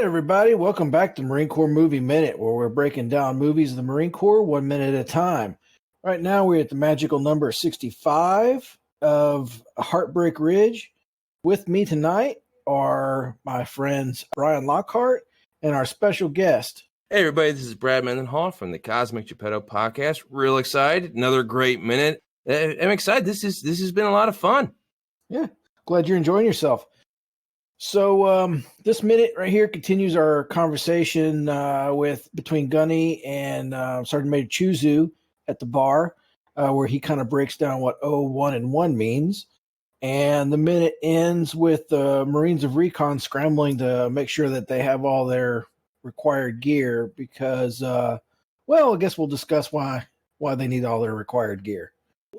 Everybody, welcome back to Marine Corps Movie Minute, where we're breaking down movies of the Marine Corps 1 minute at a time. Right now, we're at the magical number 65 of Heartbreak Ridge. With me tonight are my friends Brian Lockhart and our special guest. Hey, everybody, this is Brad Mendenhall from the Cosmic Geppetto Podcast. Real excited. Another great minute. I'm excited. This has been a lot of fun. Yeah, glad you're enjoying yourself. So this minute right here continues our conversation between Gunny and Sergeant Major Choozoo at the bar, where he kind of breaks down what 1 and 1 means. And the minute ends with the Marines of Recon scrambling to make sure that they have all their required gear because, I guess we'll discuss why they need all their required gear.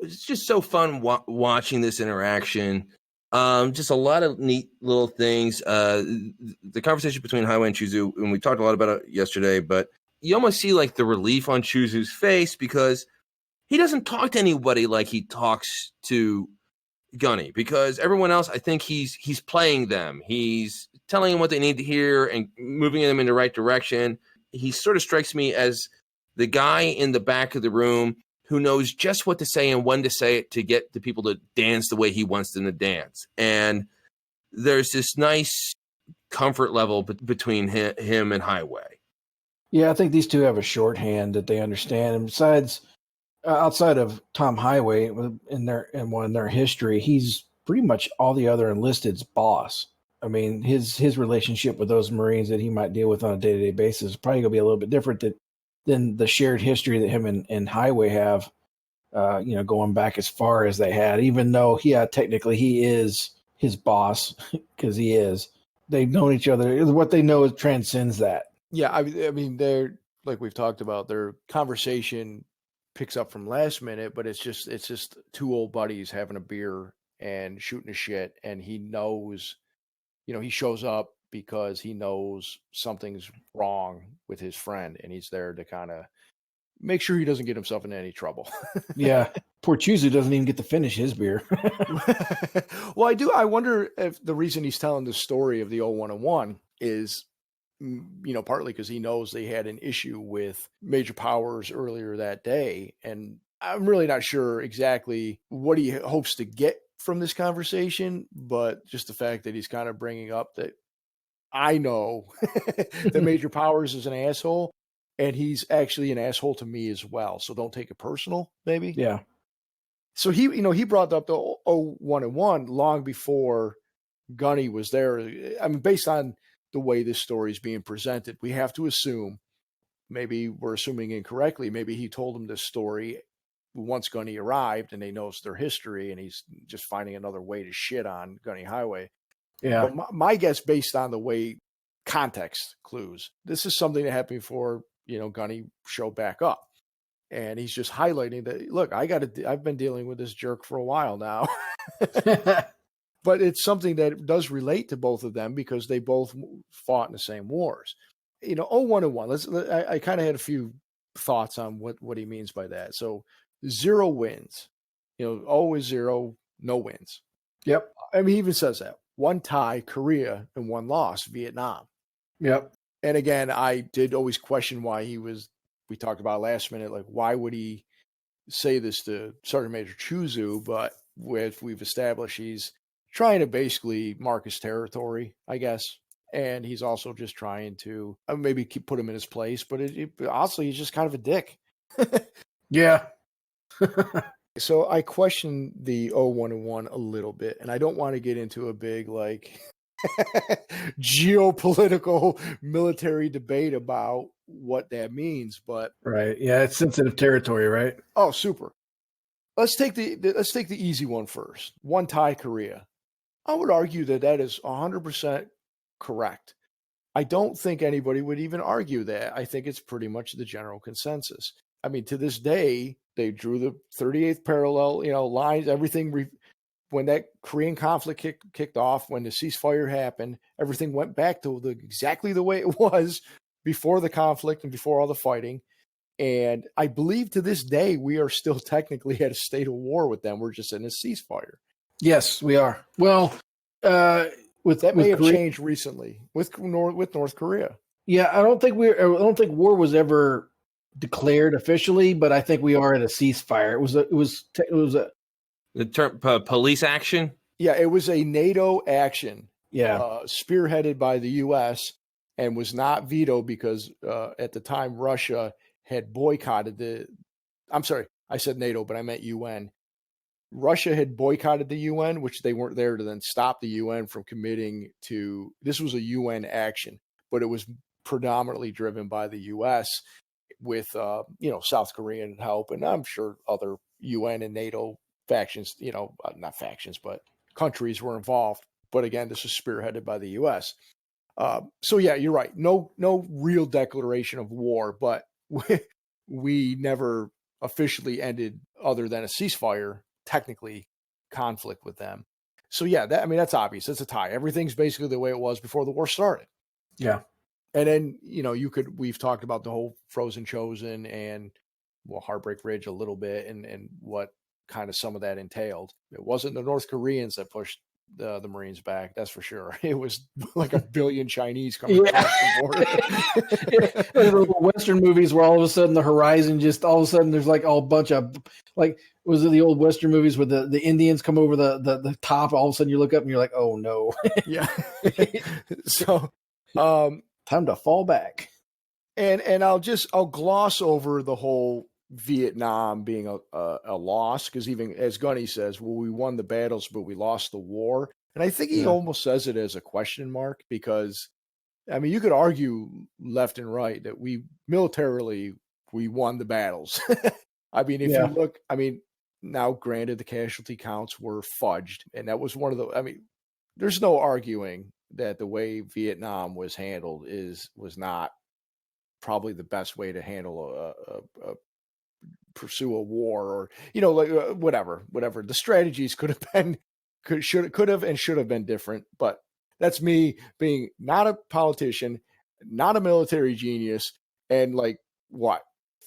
It's just so fun watching this interaction. Just a lot of neat little things. The conversation between Highway and Choozoo, and we talked a lot about it yesterday, but you almost see like the relief on Choozoo's face because he doesn't talk to anybody like he talks to Gunny, because everyone else, I think he's playing them. He's telling them what they need to hear and moving them in the right direction. He sort of strikes me as the guy in the back of the room who knows just what to say and when to say it to get the people to dance the way he wants them to dance. And there's this nice comfort level between him and Highway. Yeah, I think these two have a shorthand that they understand. And besides, outside of Tom Highway in their history, he's pretty much all the other enlisted's boss. I mean, his relationship with those Marines that he might deal with on a day-to-day basis is probably going to be a little bit different than the shared history that him and Highway have, going back as far as they had, even though, technically he is his boss because he is. They've known each other. What they know transcends that. Yeah, I mean, they're, like we've talked about, their conversation picks up from last minute, but it's just two old buddies having a beer and shooting a shit, and he knows, he shows up because he knows something's wrong with his friend, and he's there to kind of make sure he doesn't get himself into any trouble. Yeah, poor Choozoo doesn't even get to finish his beer. Well, I wonder if the reason he's telling the story of the 1 and 1 is, partly because he knows they had an issue with Major Powers earlier that day. And I'm really not sure exactly what he hopes to get from this conversation, but just the fact that he's kind of bringing up that I know that Major Powers is an asshole, and he's actually an asshole to me as well. So don't take it personal, maybe. Yeah. So he brought up the 1 and 1 long before Gunny was there. I mean, based on the way this story is being presented, we have to assume, maybe we're assuming incorrectly, maybe he told him this story once Gunny arrived and they knows their history, and he's just finding another way to shit on Gunny Highway. Yeah. But my guess, based on the way context clues, this is something that happened before, Gunny showed back up. And he's just highlighting that, look, I've been dealing with this jerk for a while now. But it's something that does relate to both of them because they both fought in the same wars. 1 and 1. I kind of had a few thoughts on what he means by that. So 0 wins. 0 is 0, no wins. Yep. I mean, he even says that. 1 tie, Korea, and 1 loss, Vietnam. Yep. And again, I did always question why we talked about last minute, like, why would he say this to Sergeant Major Choozoo? But we've established he's trying to basically mark his territory, I guess. And he's also just trying to maybe put him in his place. But honestly, he's just kind of a dick. Yeah. So I question the 1 and 1 a little bit. And I don't want to get into a big, geopolitical military debate about what that means. But right. Yeah, it's sensitive territory, right? Oh, super. Let's take the easy one first. 1 tie, Korea. I would argue that is 100% correct. I don't think anybody would even argue that. I think it's pretty much the general consensus. I mean, to this day, they drew the 38th parallel, lines, everything. When that Korean conflict kicked off, when the ceasefire happened, everything went back to exactly the way it was before the conflict and before all the fighting. And I believe to this day, we are still technically at a state of war with them. We're just in a ceasefire. Yes, we are. Well, That may have Korea. changed recently with North Korea. Yeah, I don't think war was ever declared officially, but I think we are at a ceasefire. It was a The term police action. Yeah, it was a NATO action. Yeah. Spearheaded by the U.S. and was not vetoed because at the time Russia had boycotted I'm sorry, I said NATO, but I meant UN. Russia had boycotted the UN, which they weren't there to then stop the UN from committing to. This was a UN action, but it was predominantly driven by the U.S. with South Korean help, and I'm sure other UN and NATO factions, not factions, but countries were involved. But again, this was spearheaded by the U.S. So yeah, you're right. No real declaration of war, but we never officially ended, other than a ceasefire, technically, conflict with them. So yeah, that's obvious. It's a tie. Everything's basically the way it was before the war started. Yeah. And then, we've talked about the whole Frozen Chosen and Heartbreak Ridge a little bit and what kind of some of that entailed. It wasn't the North Koreans that pushed the Marines back, that's for sure. It was like 1 billion Chinese coming across the border. The Western movies where all of a sudden the horizon just all of a sudden there's like a whole bunch of was it the old Western movies where the Indians come over the top, all of a sudden you look up and you're like, oh no. Yeah. So time to fall back. And I'll gloss over the whole Vietnam being a loss, because even as Gunny says, well, we won the battles, but we lost the war. And I think he almost says it as a question mark, because you could argue left and right that we militarily won the battles. If you look, now granted the casualty counts were fudged, and that was one of the, there's no arguing that the way Vietnam was handled was not probably the best way to handle pursue a war, or whatever the strategies could have and should have been different. But that's me being not a politician, not a military genius, and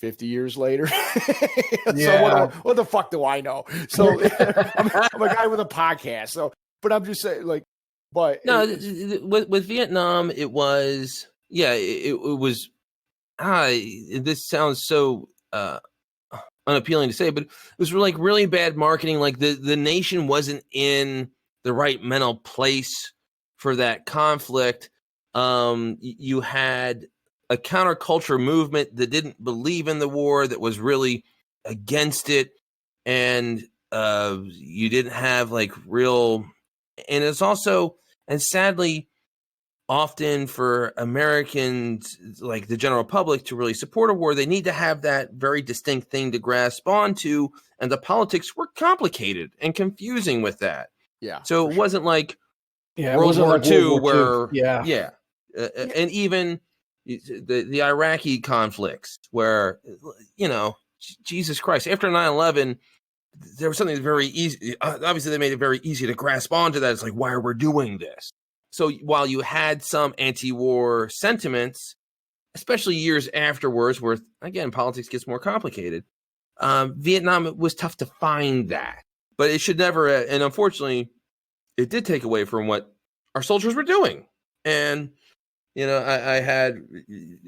50 years later. So what the fuck do I know? So I'm a guy with a podcast. So, but I'm just saying, but no, with Vietnam, it was it was. This sounds so unappealing to say, but it was really bad marketing. Like the nation wasn't in the right mental place for that conflict. You had a counterculture movement that didn't believe in the war, that was really against it, and you didn't have real. And it's also, and sadly, often for Americans, like the general public, to really support a war, they need to have that very distinct thing to grasp onto, and the politics were complicated and confusing with that. Yeah. So it wasn't like World War II, where and even the Iraqi conflicts, where Jesus Christ, after 9/11, there was something very easy. Obviously, they made it very easy to grasp onto that. It's like, why are we doing this? So while you had some anti-war sentiments, especially years afterwards, where, again, politics gets more complicated, Vietnam, it was tough to find that. But it should never, and unfortunately, it did take away from what our soldiers were doing. And, I had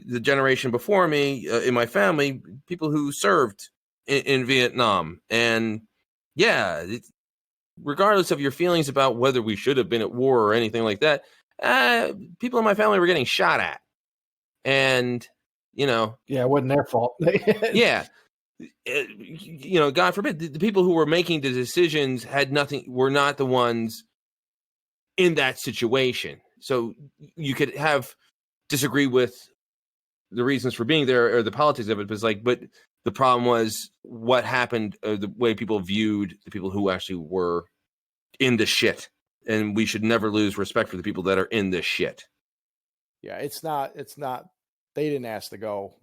the generation before me in my family, people who served in Vietnam. And, regardless of your feelings about whether we should have been at war or anything like that, people in my family were getting shot at. And, it wasn't their fault. God forbid, the people who were making the decisions were not the ones in that situation. So you could disagree with the reasons for being there or the politics of it, but the problem was what happened, the way people viewed the people who actually were in the shit. And we should never lose respect for the people that are in this shit. Yeah, it's not, they didn't ask to go,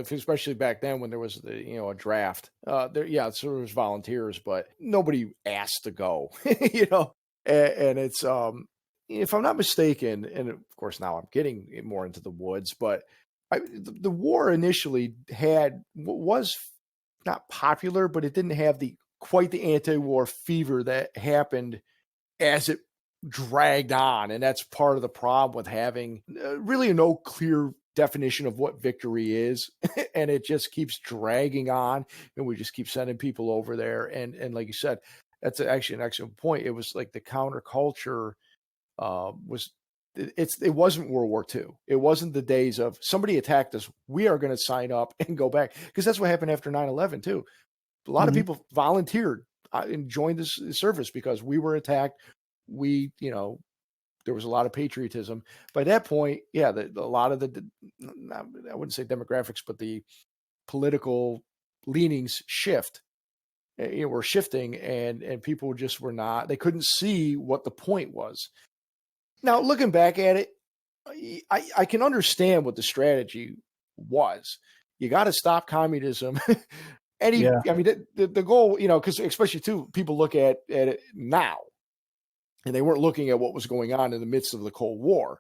especially back then when there was a draft. So there was volunteers, but nobody asked to go, and it's, if I'm not mistaken, and of course now I'm getting more into the woods, but the war initially was not popular, but it didn't have quite the anti-war fever that happened as it dragged on. And that's part of the problem with having really no clear definition of what victory is. And it just keeps dragging on, and we just keep sending people over there. And like you said, that's actually an excellent point. It was like the counterculture it wasn't World War II. It wasn't the days of somebody attacked us, we are going to sign up and go back, because that's what happened after 9/11 too. A lot of people volunteered and joined this service because we were attacked. There was a lot of patriotism. By that point, yeah, a lot of I wouldn't say demographics, but the political leanings were shifting, and people just were not, they couldn't see what the point was. Now, looking back at it, I can understand what the strategy was. You got to stop communism. I mean, the goal, because especially too, people look at it now, and they weren't looking at what was going on in the midst of the Cold War.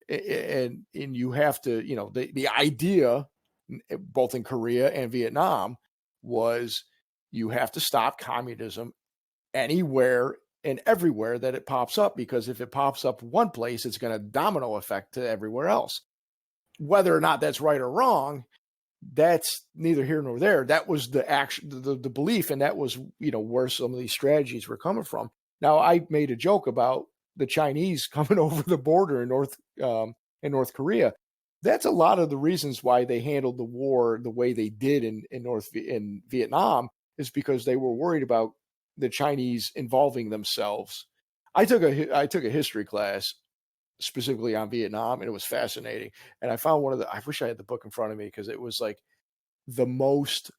And you have to, the idea, both in Korea and Vietnam, was you have to stop communism anywhere and everywhere that it pops up, because if it pops up one place, it's going to domino effect to everywhere else. Whether or not that's right or wrong, that's neither here nor there. That was the action, the belief, and that was, where some of these strategies were coming from. Now, I made a joke about the Chinese coming over the border in North Korea. That's a lot of the reasons why they handled the war the way they did in Vietnam, is because they were worried about the Chinese involving themselves. I took a history class specifically on Vietnam, and it was fascinating. And I found I wish I had the book in front of me, because it was like the most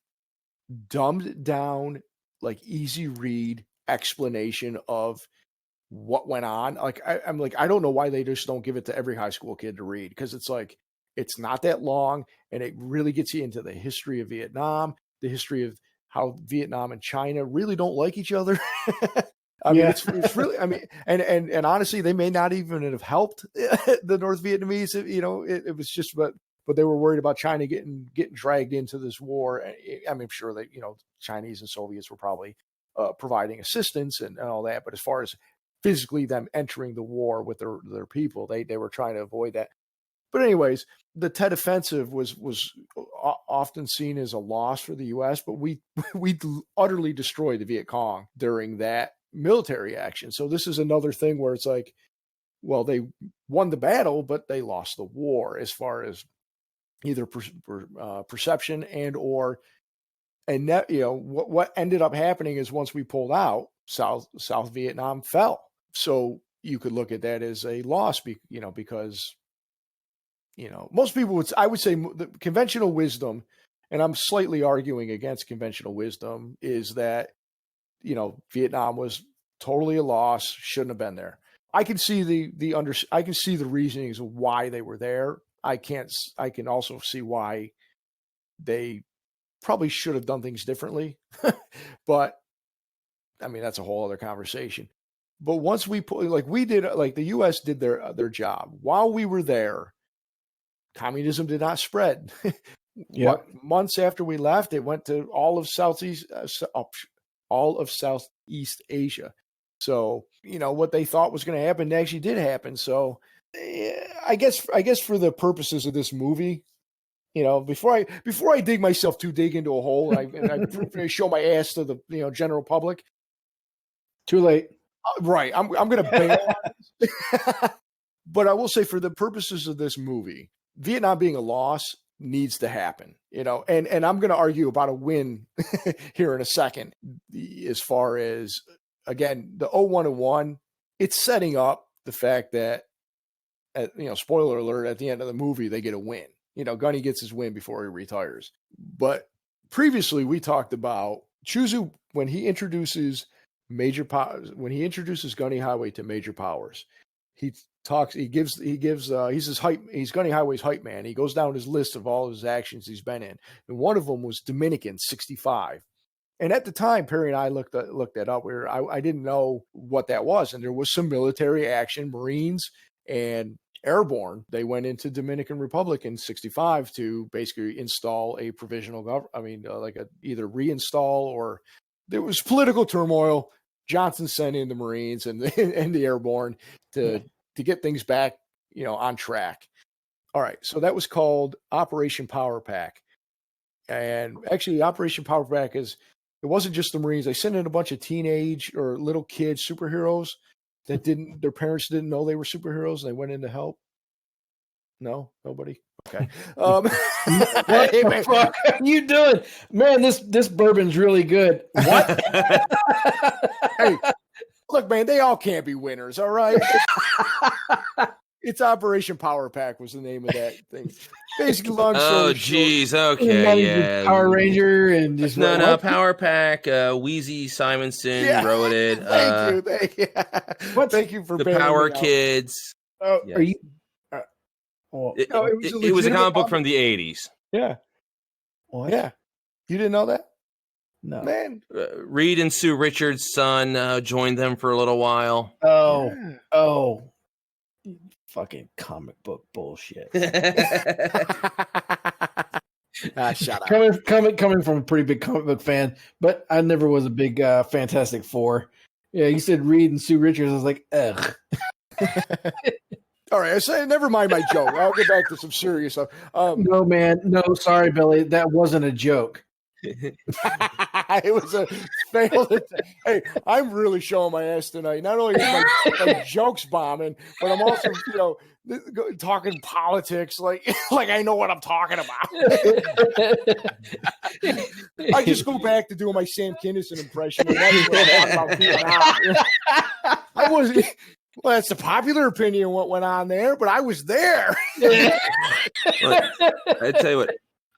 dumbed down, like easy read explanation of what went on. Like I'm like, I don't know why they just don't give it to every high school kid to read, because it's like, it's not that long, and it really gets you into the history of Vietnam, the history of how Vietnam and China really don't like each other. I mean, it's really, I mean, and honestly, they may not even have helped the North Vietnamese. It was just, but they were worried about China getting dragged into this war. I mean, I'm sure that, Chinese and Soviets were probably providing assistance and all that. But as far as physically them entering the war with their people, they were trying to avoid that. But anyways, the Tet Offensive was often seen as a loss for the U.S., but we utterly destroyed the Viet Cong during that military action. So this is another thing where it's like, well, they won the battle, but they lost the war, as far as either perception and that, what ended up happening is, once we pulled out, South Vietnam fell. So you could look at that as a loss, because most people I would say the conventional wisdom, and I'm slightly arguing against conventional wisdom, is that, Vietnam was totally a loss, shouldn't have been there. I can see I can see the reasonings of why they were there. I can also see why they probably should have done things differently. But I mean, that's a whole other conversation. But once we put, like we did, like the U.S. did their job while we were there, communism did not spread. Months after we left, it went to all of Southeast Asia. So, what they thought was going to happen actually did happen. So I guess for the purposes of this movie, before I dig myself too deep into a hole, and I show my ass to the general public. Too late. Right. I'm going to bail on this. But I will say, for the purposes of this movie, Vietnam being a loss needs to happen, and I'm going to argue about a win here in a second. As far as, again, the 01-1, it's setting up the fact that, spoiler alert, at the end of the movie, they get a win. Gunny gets his win before he retires. But previously, we talked about Choozoo when he introduces Gunny Highway to major powers. He's Gunny Highway's hype man. He goes down his list of all his actions he's been in. And one of them was Dominican 65. And at the time, Perry and I looked that up. I didn't know what that was. And there was some military action, Marines and airborne. They went into Dominican Republic in 65 to basically install a provisional government. I mean, either reinstall, or there was political turmoil. Johnson sent in the Marines and the Airborne to get things back, on track. All right. So that was called Operation Power Pack. And actually, Operation Power Pack it wasn't just the Marines. They sent in a bunch of teenage or little kids, superheroes that their parents didn't know they were superheroes, and they went in to help. No, nobody. Okay. What the fuck are you doing, man? This bourbon's really good. What? Hey, look, man, they all can't be winners. All right. It's Operation Power Pack was the name of that thing. Basically, long story Oh, short. geez. Okay. Yeah. Power Ranger and just No, Power Pack. Wheezy Simonson wrote it. Thank you for the Power Kids. Oh, yes. Are you? It was a comic book from the 80s. Yeah. What? Yeah. You didn't know that? No. Man. Reed and Sue Richards' son joined them for a little while. Oh. Fucking comic book bullshit. Shut up. Coming from a pretty big comic book fan, but I never was a big Fantastic Four. Yeah, you said Reed and Sue Richards. I was like, ugh. All right, I say never mind my joke. I'll get back to some serious stuff. No, man. No, sorry, Billy. That wasn't a joke. It was a failed. Hey, I'm really showing my ass tonight. Not only is my jokes bombing, but I'm also, talking politics like I know what I'm talking about. I just go back to doing my Sam Kinison impression. And that's what I'm talking about Vietnam. I was. Well, that's the popular opinion what went on there, but I was there. I tell you what.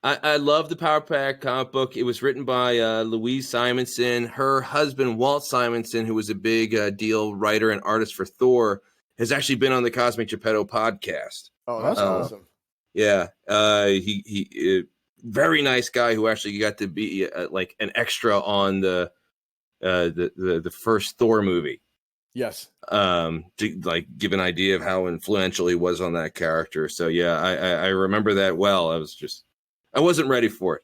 I love the Power Pack comic book. It was written by Louise Simonson. Her husband, Walt Simonson, who was a big deal writer and artist for Thor, has actually been on the Cosmic Geppetto podcast. Oh, that's awesome. Yeah. He very nice guy who actually got to be like an extra on the first Thor movie. Yes. To like give an idea of how influential he was on that character. So yeah, I remember that well. I wasn't ready for it.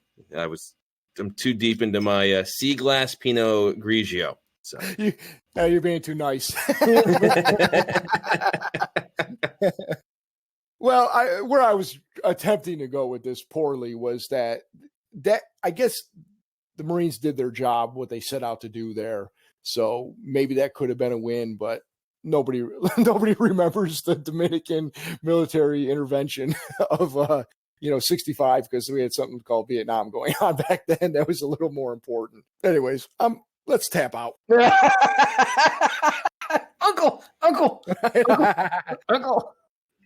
I'm too deep into my sea glass Pinot Grigio. So you're being too nice. Well, where I was attempting to go with this poorly was that I guess the Marines did their job, what they set out to do there. So maybe that could have been a win, but nobody remembers the Dominican military intervention of 65 because we had something called Vietnam going on back then. That was a little more important. Anyways, let's tap out. Uncle.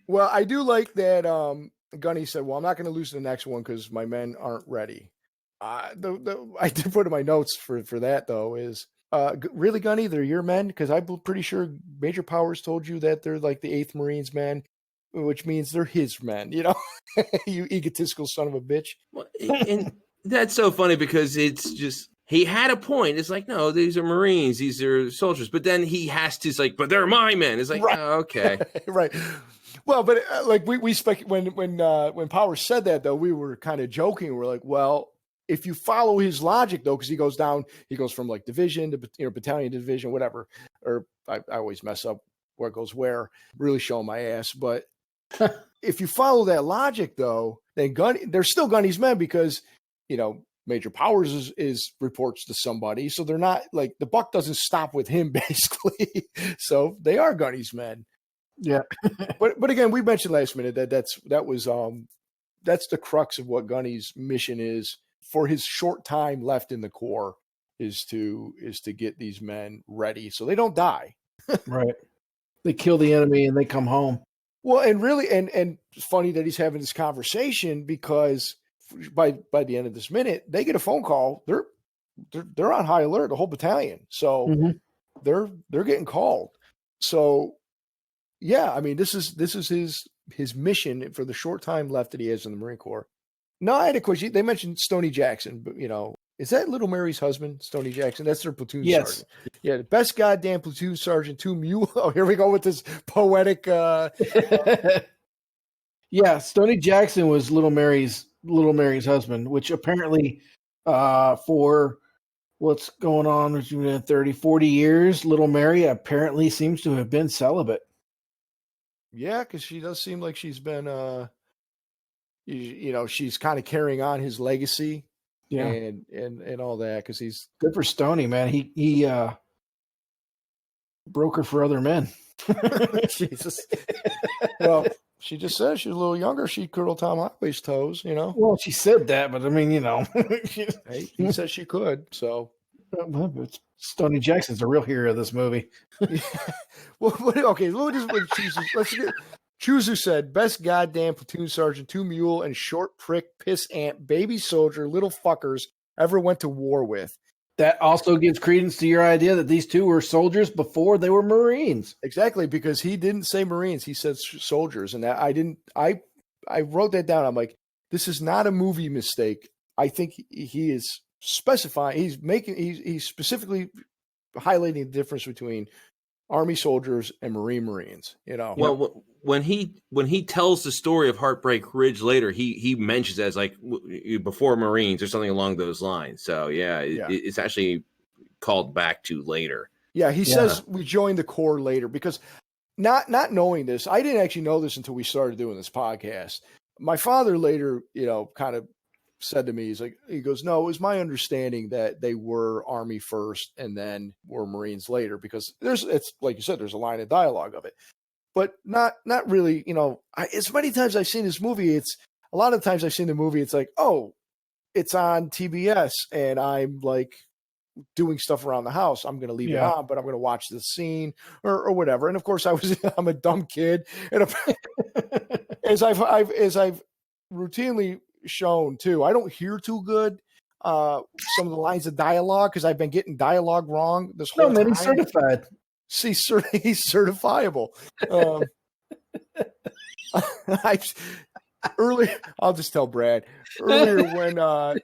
Well, I do like that. Gunny said, "Well, I'm not going to lose the next one because my men aren't ready." I did put in my notes for that though is really, Gunny, they're your men because I'm pretty sure Major Powers told you that they're like the 8th Marines men. Which means they're his men, you egotistical son of a bitch. Well, and that's so funny because it's just, he had a point. It's like, no, these are Marines, these are soldiers. But then he has to, but they're my men. It's like, right. Oh, okay. Right. Well, but when Powers said that, though, we were kind of joking. We're like, well, if you follow his logic, though, because he goes from like division to battalion to division, whatever. Or I always mess up where it goes where, really showing my ass. But if you follow that logic, though, then they're still Gunny's men because, Major Powers is reports to somebody. So they're not like the buck doesn't stop with him, basically. So they are Gunny's men. Yeah. but again, we mentioned last minute that's the crux of what Gunny's mission is for his short time left in the Corps is to get these men ready so they don't die. Right. They kill the enemy and they come home. Well, and really, and it's funny that he's having this conversation because by the end of this minute, they get a phone call. They're on high alert, the whole battalion. So they're getting called. So yeah, I mean, this is his mission for the short time left that he has in the Marine Corps. No, I had a question. They mentioned Stoney Jackson, but is that Little Mary's husband, Stoney Jackson? That's their platoon sergeant. Yeah, the best goddamn platoon sergeant, Oh, here we go with this poetic. Yeah, Stoney Jackson was Little Mary's husband, which apparently for what's going on between 30, 40 years. Little Mary apparently seems to have been celibate. Yeah, because she does seem like she's been, she's kind of carrying on his legacy, Yeah, and all that. Because he's good for Stoney, man. He broke her for other men. Jesus. Well, she just said she was a little younger. She'd curl Tom Highway's toes. Well, she said that, but I mean, Hey, he said she could. So, Stoney Jackson's a real hero of this movie. well, okay. Let's get. Choozoo said, "Best goddamn platoon sergeant, two mule, and short prick, piss ant, baby soldier, little fuckers ever went to war with." That also gives credence to your idea that these two were soldiers before they were Marines. Exactly, because he didn't say Marines, he said soldiers, and that I wrote that down. I'm like, this is not a movie mistake. I think he is specifying. He's specifically highlighting the difference between Army soldiers and Marines. Well, when he tells the story of Heartbreak Ridge later, he mentions it as like before Marines or something along those lines. So it's actually called back to later. Yeah, he says we joined the Corps later because not knowing this, I didn't actually know this until we started doing this podcast. My father later, kind of said to me, he goes, no, it was my understanding that they were Army first and then were Marines later, because it's like you said, there's a line of dialogue of it, but not really, as many times I've seen this movie, it's like, oh, it's on TBS and I'm like doing stuff around the house. I'm going to leave it on, but I'm going to watch this scene or whatever. And of course I'm a dumb kid. And as I've routinely shown too, I don't hear too good some of the lines of dialogue because I've been getting dialogue wrong this whole time. He's certified. See, he's certifiable. I'll just tell Brad earlier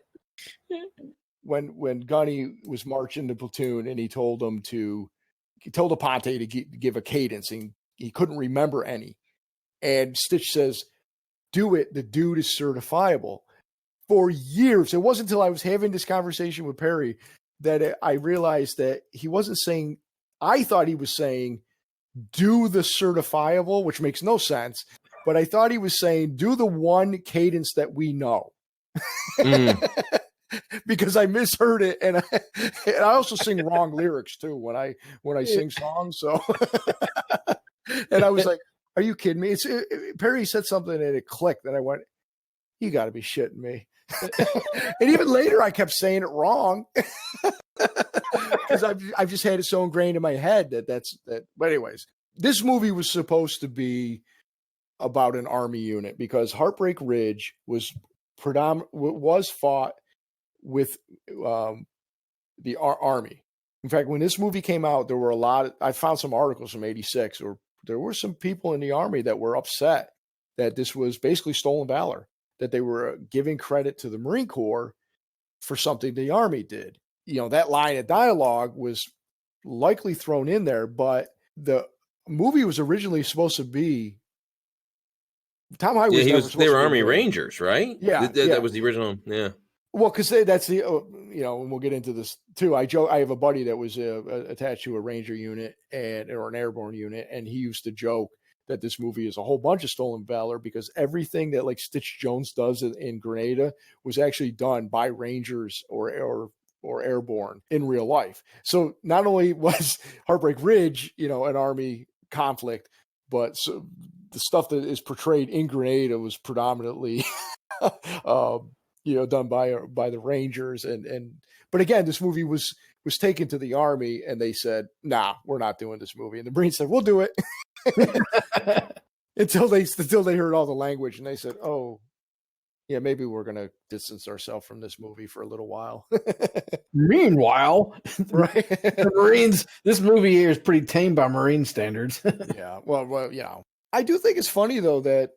when Gunny was marching the platoon and he told Aponte to give a cadence and he couldn't remember any. And Stitch says, do it. The dude is certifiable. For years, it wasn't until I was having this conversation with Perry that I realized that he wasn't saying, I thought he was saying, do the certifiable, which makes no sense. But I thought he was saying, do the one cadence that we know. Because I misheard it. And I also sing wrong lyrics too when I sing songs. So, and I was like, are you kidding me? Perry said something and it clicked. And I went, you got to be shitting me. And even later, I kept saying it wrong because I've just had it so ingrained in my head that. But anyways, this movie was supposed to be about an Army unit because Heartbreak Ridge was fought with the Army. In fact, when this movie came out, there were I found some articles from '86, or there were some people in the Army that were upset that this was basically stolen valor, that they were giving credit to the Marine Corps for something the Army did. That line of dialogue was likely thrown in there, but the movie was originally supposed to be Tom Highway. They were Army Rangers, right? Yeah, that was the original. Yeah. Well, because that's the and we'll get into this too. I have a buddy that was attached to a Ranger unit or an airborne unit, and he used to joke that this movie is a whole bunch of stolen valor because everything that like Stitch Jones does in Grenada was actually done by Rangers or airborne in real life. So not only was Heartbreak Ridge, an Army conflict, but the stuff that is portrayed in Grenada was predominantly, done by the Rangers. But again, this movie was taken to the Army and they said, nah, we're not doing this movie. And the Marines said, we'll do it. until they heard all the language and they said, oh yeah, maybe we're going to distance ourselves from this movie for a little while. Meanwhile, right. The Marines, this movie here is pretty tame by Marine standards. Yeah. Well, I do think it's funny though, that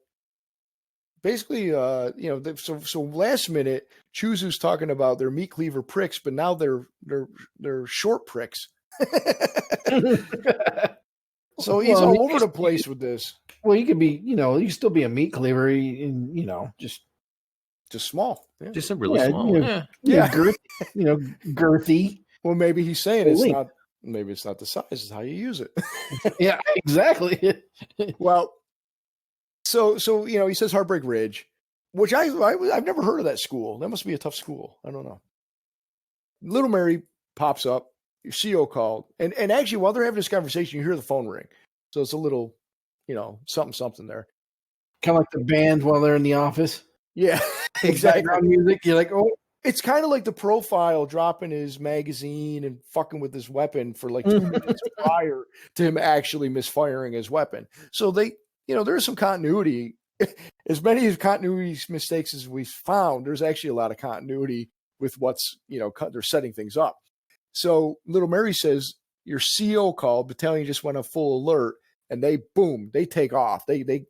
basically, so last minute Choozoo's talking about their meat cleaver pricks, but now they're short pricks. So he's all over the place with this. Well, you could be, you can still be a meat cleaver, and just small, just a really small, girthy, girthy. Well, maybe he's saying Well, link. maybe it's not the size, it's how you use it. Yeah, exactly. Well, so he says Heartbreak Ridge, which I've never heard of that school. That must be a tough school. I don't know. Little Mary pops up. Your CO called, and actually while they're having this conversation, you hear the phone ring. So it's a little, something there. Kind of like the band while they're in the office. Yeah, exactly. Background music. You're like, oh. It's kind of like the profile dropping his magazine and fucking with his weapon for like 2 minutes prior to him actually misfiring his weapon. So there's some continuity. As many continuity mistakes as we've found, there's actually a lot of continuity with what's, they're setting things up. So Little Mary says, your CO called, battalion just went on full alert, and they take off. They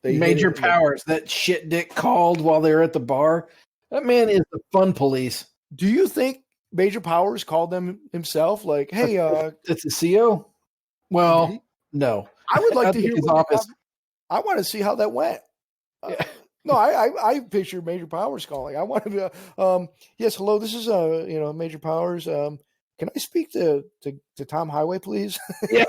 Major Powers, that shit dick called while they were at the bar. That man is the fun police. Do you think Major Powers called them himself? Like, hey, it's a CO? Well, no. I would like to hear his office. I want to see how that went. Yeah. No, I picture Major Powers calling. I want to be, yes, hello, this is Major Powers. Can I speak to Tom Highway, please? Yeah.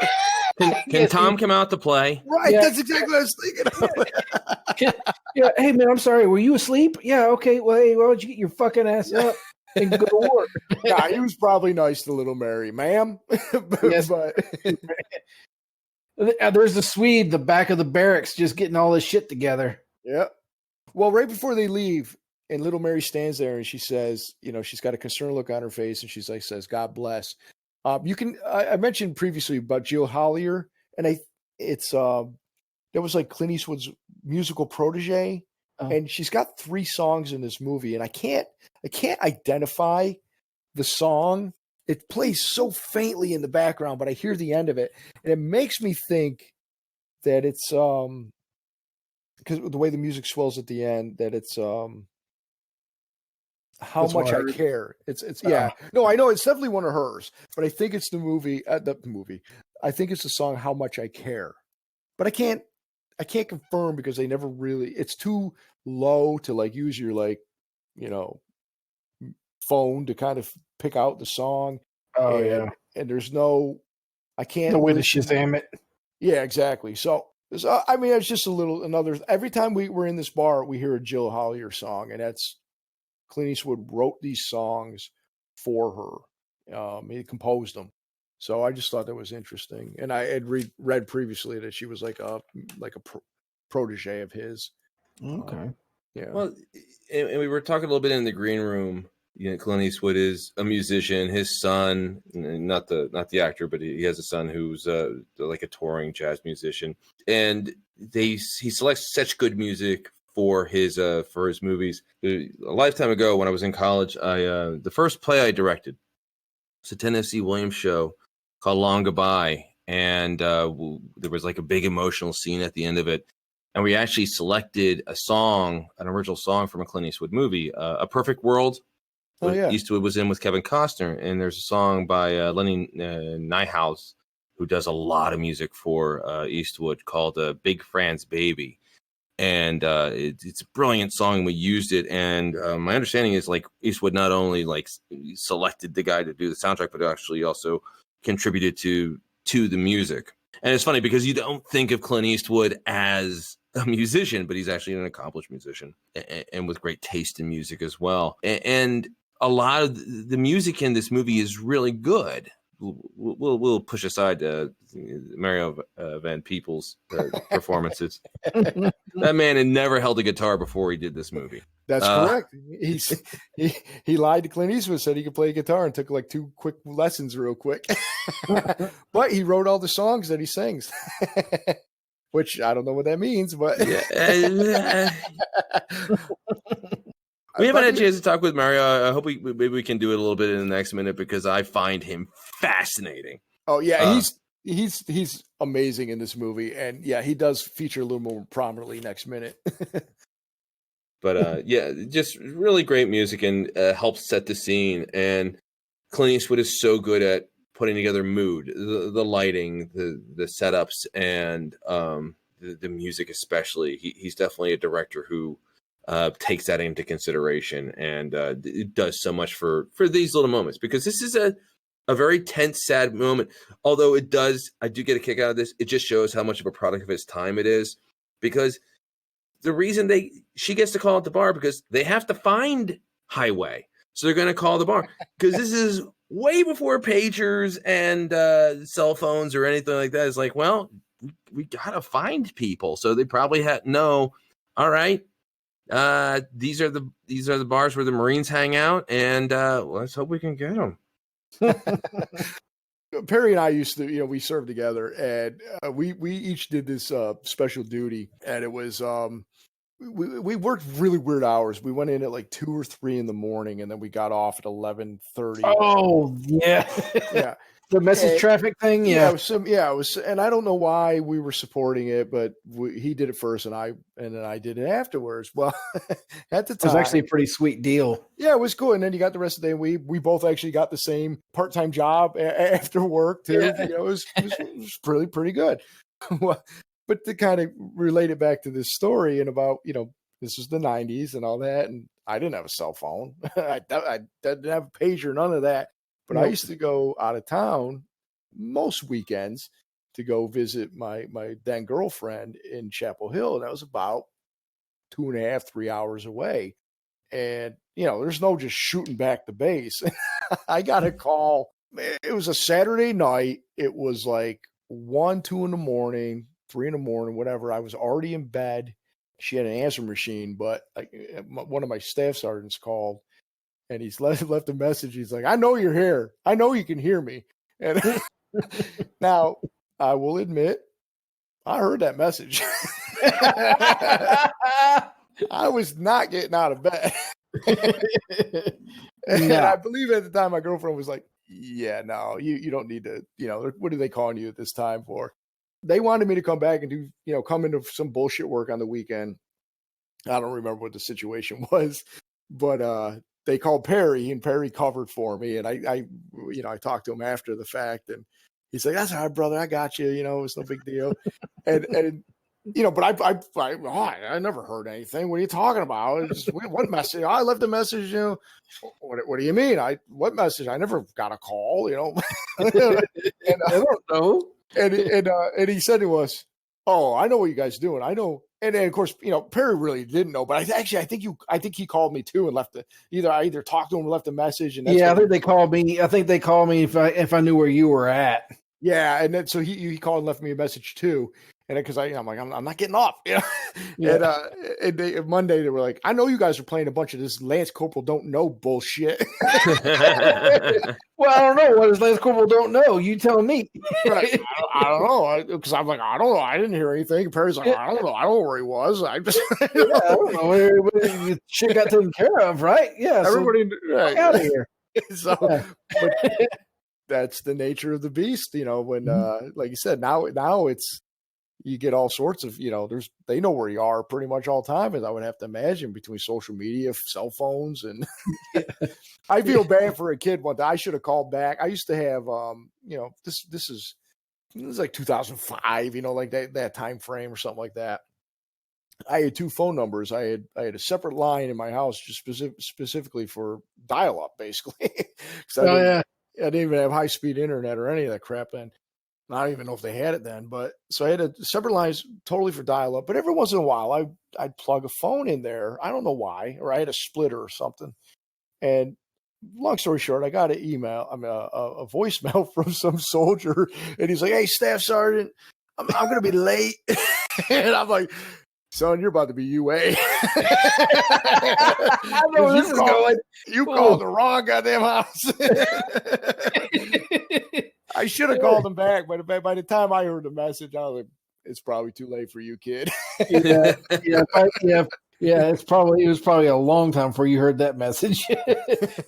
Can Tom come out to play? Right, yeah. That's exactly what I was thinking of. Yeah, hey man, I'm sorry. Were you asleep? Yeah, okay. Well, hey, why don't you get your fucking ass up and go to work? Yeah, he was probably nice to Little Mary, ma'am. Yes. But there's the Swede, the back of the barracks, just getting all this shit together. Yeah. Well, right before they leave, and Little Mary stands there and she says, she's got a concerned look on her face, and she's like, says, God bless. I mentioned previously about Jill Hollier, and that was like Clint Eastwood's musical protege, and she's got 3 songs in this movie, and I can't identify the song. It plays so faintly in the background, but I hear the end of it, and it makes me think that it's because the way the music swells at the end, that it's How That's Much I hard. Care. It's yeah. No, I know it's definitely one of hers, but I think it's the movie. I think it's the song How Much I Care, but I can't confirm because they never really. It's too low to like use your phone to kind of pick out the song. Oh yeah, and there's no. I can't. No way to Shazam it. Yeah, exactly. So it's just another. Every time we're in this bar, we hear a Jill Hollier song, and that's. Clint Eastwood wrote these songs for her. He composed them. So I just thought that was interesting. And I had read previously that she was like a protege of his. Okay. Yeah. Well, and we were talking a little bit in the green room. Clint Eastwood is a musician. His son, not the actor, but he has a son who's like a touring jazz musician. And he selects such good music for his movies. A lifetime ago, when I was in college, the first play I directed was a Tennessee Williams show called Long Goodbye, and there was like a big emotional scene at the end of it, and we actually selected an original song from a Clint Eastwood movie, A Perfect World. Oh yeah, Eastwood was in with Kevin Costner, and there's a song by Lenny Nyhouse, who does a lot of music for Eastwood, called Big Fran's Baby. And it's a brilliant song, and we used it. And my understanding is like Eastwood not only like selected the guy to do the soundtrack, but actually also contributed to the music. And it's funny because you don't think of Clint Eastwood as a musician, but he's actually an accomplished musician and with great taste in music as well. And a lot of the music in this movie is really good. We'll push aside Mario Van Peebles' performances. That man had never held a guitar before he did this movie. That's correct. He lied to Clint Eastwood, said he could play guitar, and took like 2 quick lessons real quick. But he wrote all the songs that he sings, which I don't know what that means, but we haven't had a chance to talk with Mario. I hope maybe we can do it a little bit in the next minute, because I find him fascinating. Oh yeah, he's amazing in this movie, and yeah, he does feature a little more prominently next minute. But yeah, just really great music, and helps set the scene. And Clint Eastwood is so good at putting together mood, the lighting, the setups, and the music especially. He's definitely a director who takes that into consideration, and it does so much for these little moments, because this is a very tense, sad moment. Although I do get a kick out of this. It just shows how much of a product of his time it is, because the reason she gets to call at the bar because they have to find Highway. So they're going to call the bar because this is way before pagers and cell phones or anything like that. It's like, well, we got to find people. So they probably all right, these are the bars where the Marines hang out, and let's hope we can get them. Perry and I used to, we served together, and we each did this special duty, and it was we worked really weird hours. We went in at like 2 or 3 in the morning, and then we got off at 11:30. Oh yeah, yeah. The message traffic thing. Yeah. It was, and I don't know why we were supporting it, but he did it first, and then I did it afterwards. Well, at the time, it was actually a pretty sweet deal. Yeah, it was cool. And then you got the rest of the day. We both actually got the same part-time job after work too. Yeah. It was pretty good. But to kind of relate it back to this story and about, this is the 90s and all that, and I didn't have a cell phone. I didn't have a pager, none of that. But I used to go out of town most weekends to go visit my then girlfriend in Chapel Hill. And that was about 2.5, 3 hours away. And, there's no just shooting back the base. I got a call. It was a Saturday night. It was like 1, 2 in the morning, 3 in the morning, whatever. I was already in bed. She had an answer machine, but one of my staff sergeants called. And he's left a message. He's like, I know you're here. I know you can hear me. And now I will admit, I heard that message. I was not getting out of bed. And I believe at the time my girlfriend was like, yeah, no, you don't need to, what are they calling you at this time for? They wanted me to come back and do, come into some bullshit work on the weekend. I don't remember what the situation was, but they called Perry, and Perry covered for me. And I talked to him after the fact, and he's like, "That's all right, brother. I got you. It's no big deal." and but I never heard anything. What are you talking about? What message? I left a message. What do you mean? What message? I never got a call. And, I don't know. And he said to us, "Oh, I know what you guys are doing. I know." And then, of course, Perry really didn't know, but I think he called me too and left I either talked to him or left a message. And I think they called me. I think they called me if I knew where you were at. Yeah, and then so he called and left me a message too, and because I'm like I'm not getting off. Yeah. And Monday they were like, I know you guys are playing a bunch of this Lance Corporal don't know bullshit. Well, I don't know. What does Lance Corporal don't know? You tell me. Right. I don't know. Because I'm like, I don't know. I didn't hear anything. Perry's like, I don't know. I don't know where he was. I just, I don't know. Shit got taken care of, right? Yeah. Everybody right. Out of here. So, but that's the nature of the beast, when, like you said, now it's, you get all sorts of, they know where you are pretty much all the time, as I would have to imagine, between social media, cell phones, and I feel bad for a kid one day. I should have called back. I used to have, this is like 2005, like that time frame or something like that. I had 2 phone numbers. I had a separate line in my house just specifically for dial-up, basically. I didn't even have high-speed internet or any of that crap then. I don't even know if they had it then, but so I had a separate lines totally for dial-up. But every once in a while, I'd plug a phone in there. I don't know why, or I had a splitter or something. And long story short, I got a voicemail from some soldier, and he's like, "Hey, Staff Sergeant, I'm going to be late," and I'm like, "Son, you're about to be UA." I know where this is going. You called the wrong goddamn house. I should have called him back, but by the time I heard the message, I was like, "It's probably too late for you, kid." Yeah. It was probably a long time before you heard that message.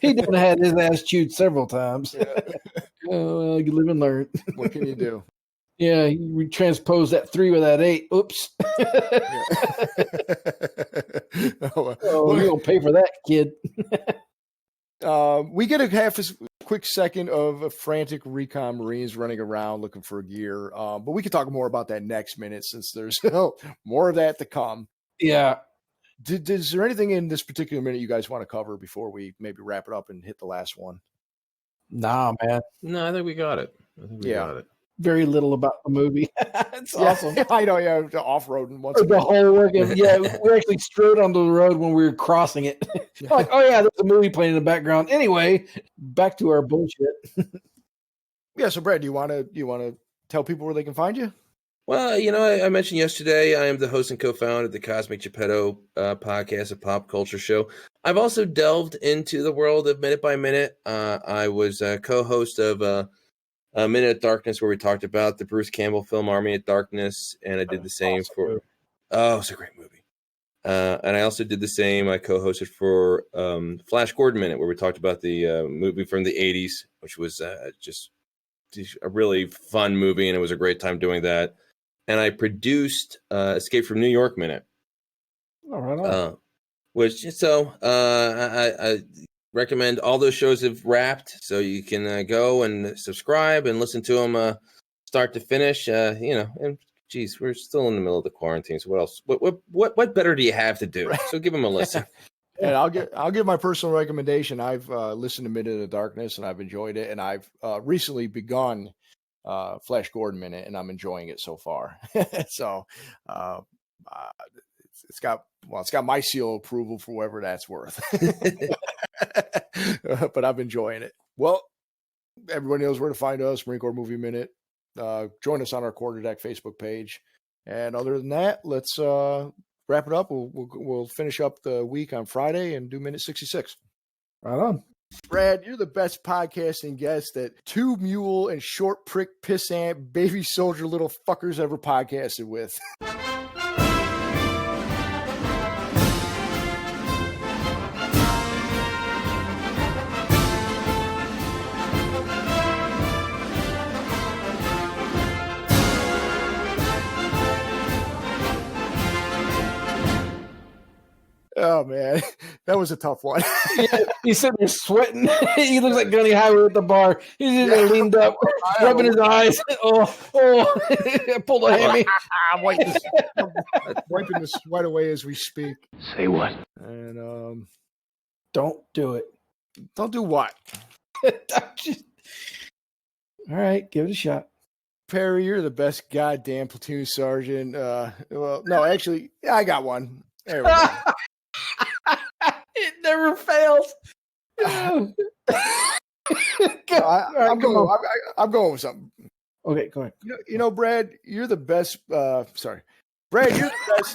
He done had his ass chewed several times. Yeah. You live and learn. What can you do? Yeah, we transposed that 3 with that 8. Oops. You're gonna pay for that, kid. We get a quick second of a frantic recon Marines running around looking for gear. But we can talk more about that next minute, since there's more of that to come. Yeah. Is there anything in this particular minute you guys want to cover before we maybe wrap it up and hit the last one? Nah, man. No, I think we got it. I think we got it. Very little about the movie. It's awesome. I know. Yeah, off-roading once. The whole working. Yeah, we actually strode onto the road when we were crossing it. Like, oh yeah, there's a movie playing in the background. Anyway, back to our bullshit. Yeah. So, Brad, do you want to tell people where they can find you? Well, I mentioned yesterday, I am the host and co-founder of the Cosmic Geppetto Podcast, a pop culture show. I've also delved into the world of Minute by Minute. I was a co-host of A Minute of Darkness, where we talked about the Bruce Campbell film Army of Darkness, and I did the same for... Oh, it's a great movie. And I also did the same. I co-hosted for Flash Gordon Minute, where we talked about the movie from the 80s, which was just a really fun movie, and it was a great time doing that. And I produced Escape from New York Minute. All right. I recommend. All those shows have wrapped, so you can go and subscribe and listen to them start to finish. And geez, we're still in the middle of the quarantine. So what else? What better do you have to do? So give them a listen. And I'll give my personal recommendation. I've listened to Minute in the Darkness and I've enjoyed it. And I've recently begun Flash Gordon Minute, and I'm enjoying it so far. So it's got my seal of approval for whatever that's worth. But I'm enjoying it. Well, everybody knows where to find us, Marine Corps Movie Minute. Join us on our Quarterdeck Facebook page. And other than that, let's wrap it up. We'll finish up the week on Friday and do minute 66. Right on. Brad, you're the best podcasting guest that two mule and short prick pissant baby soldier little fuckers ever podcasted with. Oh, man, that was a tough one. He's sitting there sweating. He looks like Gunny Highway at the bar. He's just there leaned up, rubbing his eyes. Oh, pulled a hammy. I'm wiping the sweat away as we speak. Say what? And don't do it. Don't do what? All right, give it a shot. Perry, you're the best goddamn platoon sergeant. Well, no, actually, I got one. There we go. It never fails. I'm going with something. Okay, go ahead. You know, Brad, you're the best. Sorry, Brad, you're the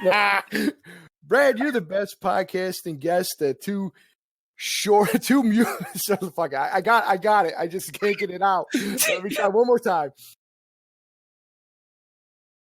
best. Brad, you're the best podcasting guest. Two mute. So fuck, I got it. I just can't get it out. Let me try one more time.